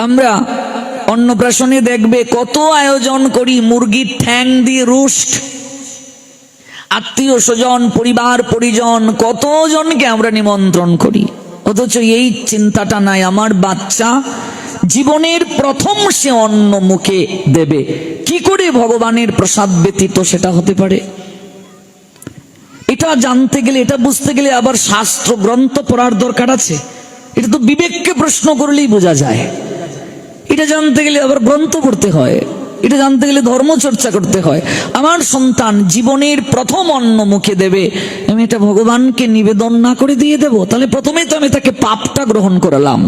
আমরা অন্নপ্রাশনে দেখবে কত আয়োজন করি, মুরগির ঠ্যাং দিয়ে রোস্ট, আত্মীয় স্বজন পরিবার পরিজন কতজনকে আমরা নিমন্ত্রণ করি, অথচ এই চিন্তাটা নাই আমার বাচ্চা জীবনের প্রথম সে অন্ন মুখে দেবে। কি করে ভগবানের প্রসাদ ব্যতীত সেটা হতে পারে? এটা জানতে গেলে, এটা বুঝতে গেলে আবার শাস্ত্র গ্রন্থ পড়ার দরকার আছে। এটা তো বিবেককে প্রশ্ন করলেই বোঝা যায়। এটা জানতে গেলে আবার গ্রন্থ পড়তে হয়, এটা জানতে গেলে ধর্ম চর্চা করতে হয়। আমার সন্তান জীবনের প্রথম অন্ন মুখে দেবে, আমি এটা ভগবানকে নিবেদন না করে দিয়ে দেব, তাহলে প্রথমেই তো আমি তাকে পাপটা গ্রহণ করালাম।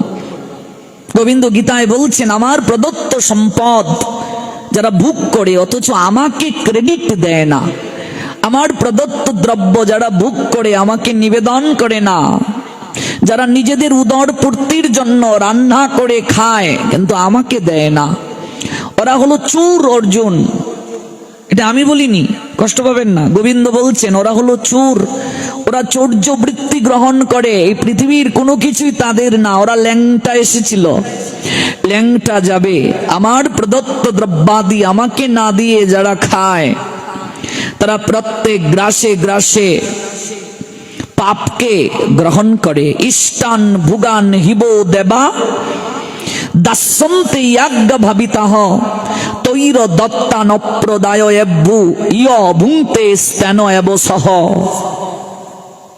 গোবিন্দ গীতায় বলছেন, আমার প্রদত্ত সম্পদ যারা ভোগ করে অথচ আমাকে ক্রেডিট দেয় না, আমার প্রদত্ত দ্রব্য যারা ভোগ করে আমাকে নিবেদন করে না, যারা নিজেদের উদর পূর্তির জন্য রান্না করে খায় কিন্তু আমাকে দেয় না, ওরা হলো চোর। অর্জুন, এটা আমি বলিনি, কষ্ট পাবেন না, গোবিন্দ বলছেন ওরা হলো চোর। ওরা চৌর্য বৃত্তি গ্রহণ করে, এই পৃথিবীর কোনো কিছুই তাদের না। ওরা ল্যাংটা এসেছিল, ল্যাংটা যাবে। আমার প্রদত্ত দ্রব্যাদি আমাকে না দিয়ে যারা খায় তারা প্রত্যেক গ্রাসে গ্রাসে পাপকে গ্রহণ করে। ইষ্টান ভুগান হিব দেবা দাসন্তে ইয়াজ্ঞ ভাবিতাহ তৈর দত্তান অপ্রদায় এব্বু ইয় ভুংতে স্তেন এব সহ।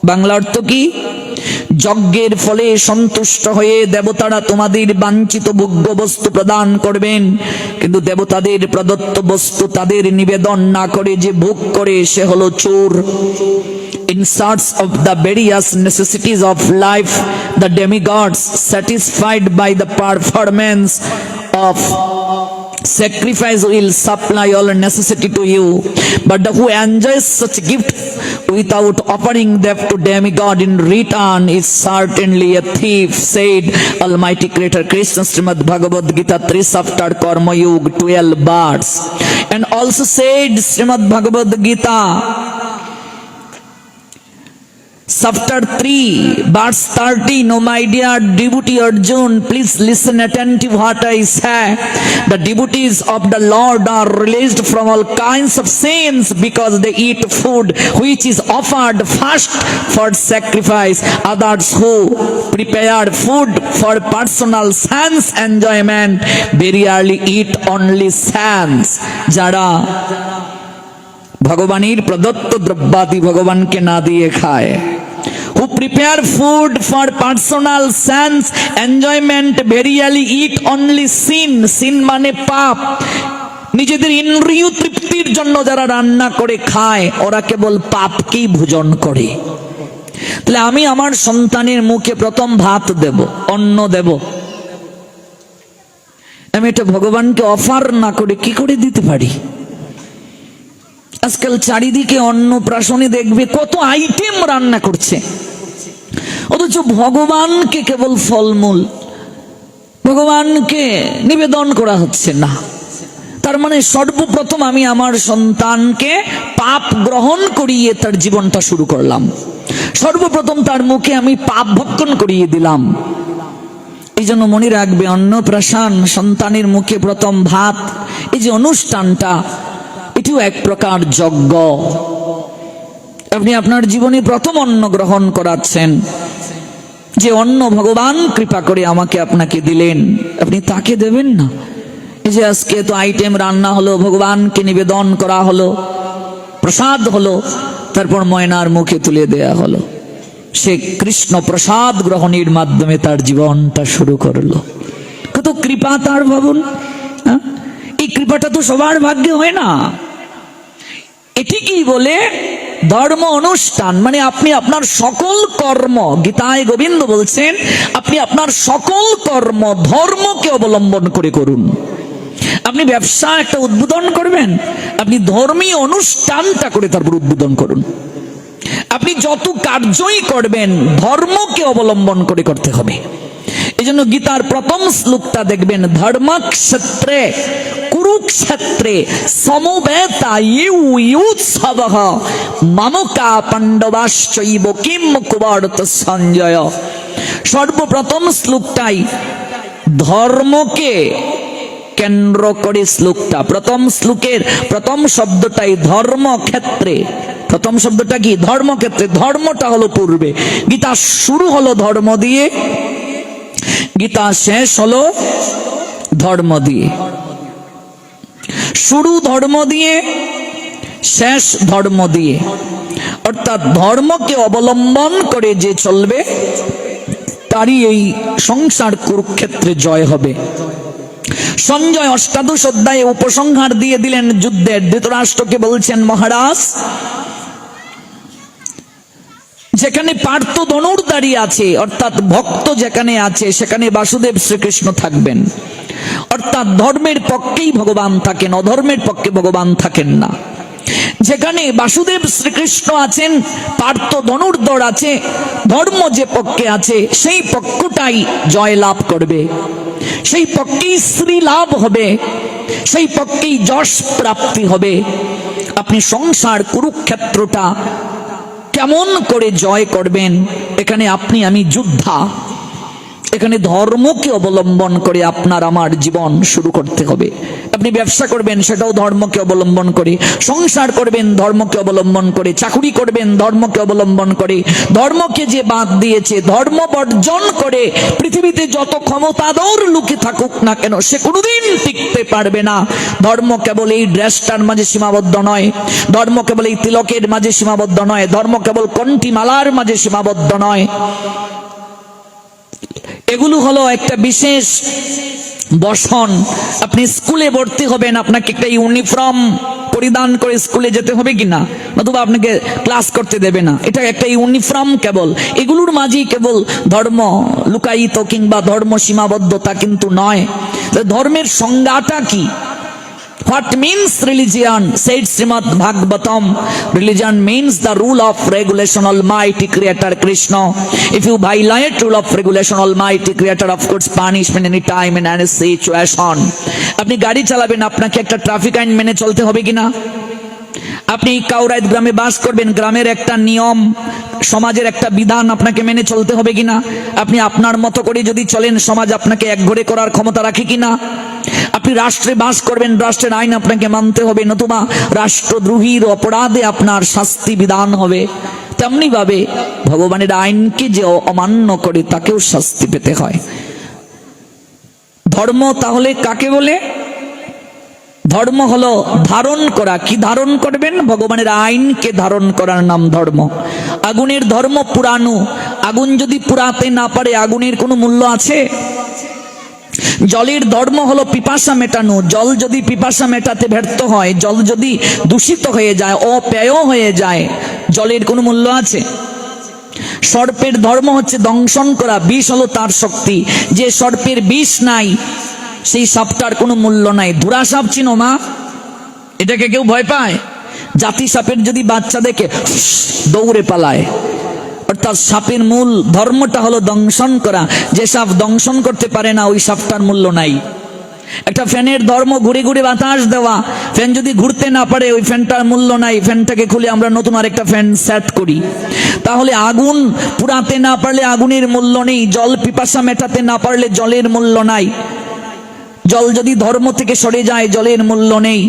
বাংলা অর্থ কি? যজ্ঞের ফলে সন্তুষ্ট হয়ে দেবতারা তোমাদের বাঞ্ছিত ভোগ্য বস্তু প্রদান করবেন, কিন্তু দেবতাদের প্রদত্ত বস্তু তাদের নিবেদন না করে যে ভোগ করে সে হলো চোর। In search of the various necessities of life, the demigods, satisfied by the performance of sacrifice, will supply all necessity to you. But who enjoys such gift without offering them to demigod in return is certainly a thief, said Almighty Creator Krishna, Srimad Bhagavad Gita 3 chapter Karma Yoga 12 verse. And also said Srimad Bhagavad Gita Chapter 3 verse 13, oh my dear devotee Arjun, please listen attentive what I say. The devotees of the Lord are released from all kinds of sins because they eat food which is offered first for sacrifice. Others who prepare food for personal sense enjoyment very rarely eat only sense. যারা ভগবানের প্রদত্ত দ্রব্যাদি ভগবানকে না দিয়ে খায়, who prepare food for personal sense enjoyment very rarely eat only sin. sin মানে পাপ। নিজেদের ইন্দ্রিয় তৃপ্তির জন্য যারা রান্না করে খায় ওরা কেবল পাপকেই ভোজন করে। তাহলে আমি আমার সন্তানের মুখে প্রথম ভাত দেব, অন্ন দেব, আমি এটা ভগবানকে অফার না করে কি করে দিতে পারি? আজকাল চারিদিকে অন্নপ্রাশনে দেখবে কত আইটেম রান্না করছে, অথচ ভগবানকে কেবল ফলমূল, ভগবানকে নিবেদন করা হচ্ছে না। তার মানে সর্বপ্রথম আমি আমার সন্তানকে পাপ গ্রহণ করিয়ে তার জীবনটা শুরু করলাম। সর্বপ্রথম তার মুখে আমি পাপ ভক্ষণ করিয়ে দিলাম। এই জন্য মনে রাখবে, অন্নপ্রাশন, সন্তানের মুখে প্রথম ভাত, এই যে অনুষ্ঠানটা, এটিও এক প্রকার যজ্ঞ। আপনি আপনার জীবনে প্রথম অন্ন গ্রহণ করাচ্ছেন, যে অন্ন ভগবান কৃপা করে আমাকে আপনাকে দিলেন, আপনি তাকে দেবেন না। এই যে আজকে তো আইটেম রান্না হলো, ভগবানকে নিবেদন করা হলো, প্রসাদ হলো, তারপর ময়নার মুখে তুলে দেয়া হলো। সে কৃষ্ণ প্রসাদ গ্রহণের মাধ্যমে তার জীবনটা শুরু করলো। কত কৃপা তার, ভাবুন। এই কৃপাটা তো সবার ভাগ্যে হয় না। এটি কি বলে? ধর্ম অনুষ্ঠান। মানে আপনি আপনার সকল কর্ম, গীতায় গোবিন্দ বলছেন, আপনি আপনার সকল কর্ম ধর্মকে অবলম্বন করে করুন। আপনি ব্যবসা একটা উদ্বোধন করবেন, আপনি ধর্মীয় অনুষ্ঠানটা করে তারপর উদ্বোধন করুন। আপনি যত কার্যই করবেন ধর্মকে অবলম্বন করে করতে হবে। এই জন্য গীতার প্রথম শ্লোকটা দেখবেন, ধর্মক্ষেত্রে কুরুক্ষেত্রে সমবেতা ইউৎসবঃ মামকা পাণ্ডবাশ্চৈব কিম কুবর্ত সঞ্জয়। সর্বপ্রথম শ্লোকটাই ধর্মকে কেন্দ্র করে শ্লোকটা। প্রথম শ্লোকের প্রথম শব্দটাই ধর্মক্ষেত্রে। প্রথম শব্দটা কি? ধর্মক্ষেত্রে। ধর্মটা হলো পূর্বে। গীতা শুরু হলো ধর্ম দিয়ে, গীতা শেষ হলো ধর্ম দিয়ে। শুরু ধর্ম দিয়ে, শেষ ধর্ম দিয়ে। অর্থাৎ ধর্মকে অবলম্বন করে যে চলবে তারই এই সংসার কুরুক্ষেত্রে জয় হবে। সঞ্জয় অষ্টাদশ অধ্যায়ে উপসংহার দিয়ে দিলেন যুদ্ধের। ধৃতরাষ্ট্রকে বলছেন, মহারাজ, যেখানে পার্থ ধনুর্ধারী আছে, অর্থাৎ ভক্ত যেখানে আছে, সেখানে বাসুদেব শ্রীকৃষ্ণ থাকবেন। অর্থাৎ ধর্মের পক্ষেই ভগবান থাকেন, অধর্মের পক্ষে ভগবান থাকেন না। যেখানে বাসুদেব শ্রীকৃষ্ণ আছেন, পার্থ ধনুর্ধর আছে, ধর্ম যে পক্ষে আছে সেই পক্ষটাই জয় লাভ করবে, সেই পক্ষেই শ্রী লাভ হবে, সেই পক্ষেই যশ প্রাপ্তি হবে। আপনি সংসার কুরুক্ষেত্রটা কেমন করে জয় করবেন? এখানে আপনি আমি যোদ্ধা। এখানে ধর্মকে অবলম্বন করে আপনার আমার জীবন শুরু করতে হবে। আপনি ব্যবসা করবেন, সেটাও ধর্মকে অবলম্বন করে। সংসার করবেন ধর্মকে অবলম্বন করে। চাকুরি করবেন ধর্মকে অবলম্বন করে। ধর্মকে যে বাদ দিয়েছে, ধর্ম বর্জন করে পৃথিবীতে যত ক্ষমতাধর লোকে থাকুক না কেন, সে কোনোদিন টিকতে পারবে না। ধর্ম কেবল এই ড্রেসটার মাঝে সীমাবদ্ধ নয়, ধর্ম কেবল এই তিলকের মাঝে সীমাবদ্ধ নয়, ধর্ম কেবল কণ্ঠিমালার মাঝে সীমাবদ্ধ নয়। এগুলো হলো একটা বিশেষ বসন। আপনি স্কুলে ভর্তি হবেন, আপনাকে একটা ইউনিফর্ম পরিধান করে স্কুলে যেতে হবে কিনা, নতুবা আপনাকে ক্লাস করতে দেবে না। এটা একটা ইউনিফর্ম কেবল। এগুলোর মাঝেই কেবল ধর্ম লুকায়িত কিংবা ধর্ম সীমাবদ্ধতা কিন্তু নয়। ধর্মের সংজ্ঞাটা কি? What means religion? Said Srimad Bhagavatam, religion means the rule of regulation Almighty Creator Krishna. If you violate rule of regulation Almighty Creator, of course punishment any time in any situation. আপনি গাড়ি চালাবেন, আপনাকে একটা traffic আইন মেনে চলতে হবে কিনা? আপনি কাউরাইত গ্রামে বাস করবেন, গ্রামের একটা নিয়ম সমাজের একটা বিধান আপনাকে মেনে চলতে হবে কিনা? আপনি আপনার মতো করে যদি চলেন, সমাজ আপনাকে একঘরে করার ক্ষমতা রাখে কিনা? আপনি রাষ্ট্রে বাস করবেন, রাষ্ট্রের আইন আপনাকে মানতে হবে, নতুবা রাষ্ট্রদ্রোহীর অপরাধে আপনার শাস্তি বিধান হবে। তেমনি ভাবে ভগবানের আইনকে যে অমান্য করে তাকেও শাস্তি পেতে হয়। ধর্ম তাহলে কাকে বলে? ধর্ম হলো ধারণ করা। কি ধারণ করবেন? ভগবানের আইনকে ধারণ করার নাম ধর্ম। আগুনের ধর্ম পুরানো। আগুন যদি পুরাতে না পারে, আগুনের কোনো মূল্য আছে? জলের ধর্ম হলো পিপাসা মেটানো। জল যদি পিপাসা মেটাতে ব্যর্থ হয়, জল যদি দূষিত হয়ে যায়, অপেয় হয়ে যায়, জলের কোনো মূল্য আছে? সর্পের ধর্ম হচ্ছে দংশন করা। বিষ হলো তার শক্তি। যে সর্পের বিষ নাই, সেই সাপটার কোনো মূল্য নাই। ধুরা সাপ চিনো মা? এটাকে কেউ ভয় পায়? জাতি সাপের যদি বাচ্চা দেখে দৌড়ে পালায়। অর্থাৎ সাপের মূল ধর্মটা হলো দংশন করা। যে সাপ দংশন করতে পারে না, ওই সাপটার মূল্য নাই। একটা ফ্যানের ধর্ম ঘুরে ঘুরে বাতাস দেওয়া। ফ্যান যদি ঘুরতে না পারে, ওই ফ্যানটার মূল্য নাই। ফ্যানটাকে খুলে আমরা নতুন আরেকটা ফ্যান সেট করি। তাহলে আগুন পুরাতে না পারলে আগুনের মূল্য নেই। জল পিপাসা মেটাতে না পারলে জলের মূল্য নাই। জল যদি ধর্ম থেকে সরে যায়, জলের মূল্য নেই।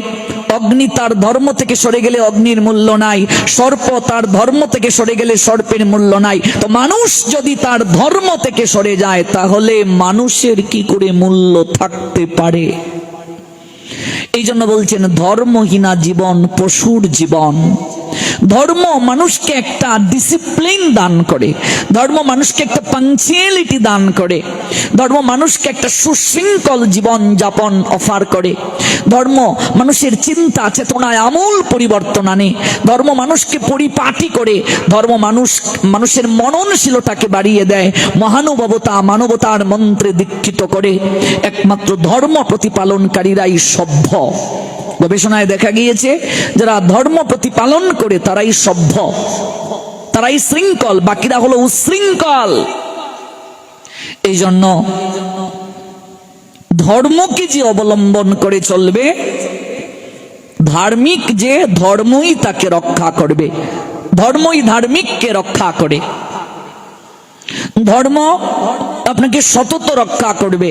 অগ্নি তার ধর্ম থেকে সরে গেলে অগ্নির মূল্য নাই। সর্প তার ধর্ম থেকে সরে গেলে সর্পের মূল্য নাই। তো মানুষ যদি তার ধর্ম থেকে সরে যায়, তাহলে মানুষের কি করে মূল্য থাকতে পারে? এই জন্য বলছেন ধর্মহীনা জীবন পশুর জীবন। ধর্ম মানুষকে একটা ডিসিপ্লিন দান করে, ধর্ম মানুষকে একটা পাংচুয়ালিটি দান করে, ধর্ম মানুষকে একটা সুশৃঙ্খল জীবন যাপন অফার করে, ধর্ম মানুষের চিন্তা চেতনায় আমূল পরিবর্তন আনে, ধর্ম মানুষকে পরিপাটি করে, ধর্ম মানুষের মননশীলতাকে বাড়িয়ে দেয়, মহানুভবতা মানবতার মন্ত্রে দীক্ষিত করে। একমাত্র ধর্ম প্রতিপালনকারীরাই সভ্য। গবেষণায় দেখা গিয়েছে, যারা ধর্ম প্রতিপালন করে তারাই সভ্য, তারাই শৃঙ্খল, বাকিরা হলো উশৃঙ্খল। এই জন্য ধর্মকে যে অবলম্বন করে চলবে, ধার্মিক যে ধর্মই তাকে রক্ষা করবে, ধর্মই ধার্মিককে রক্ষা করে। ধর্ম আপনাকে সতত রক্ষা করবে।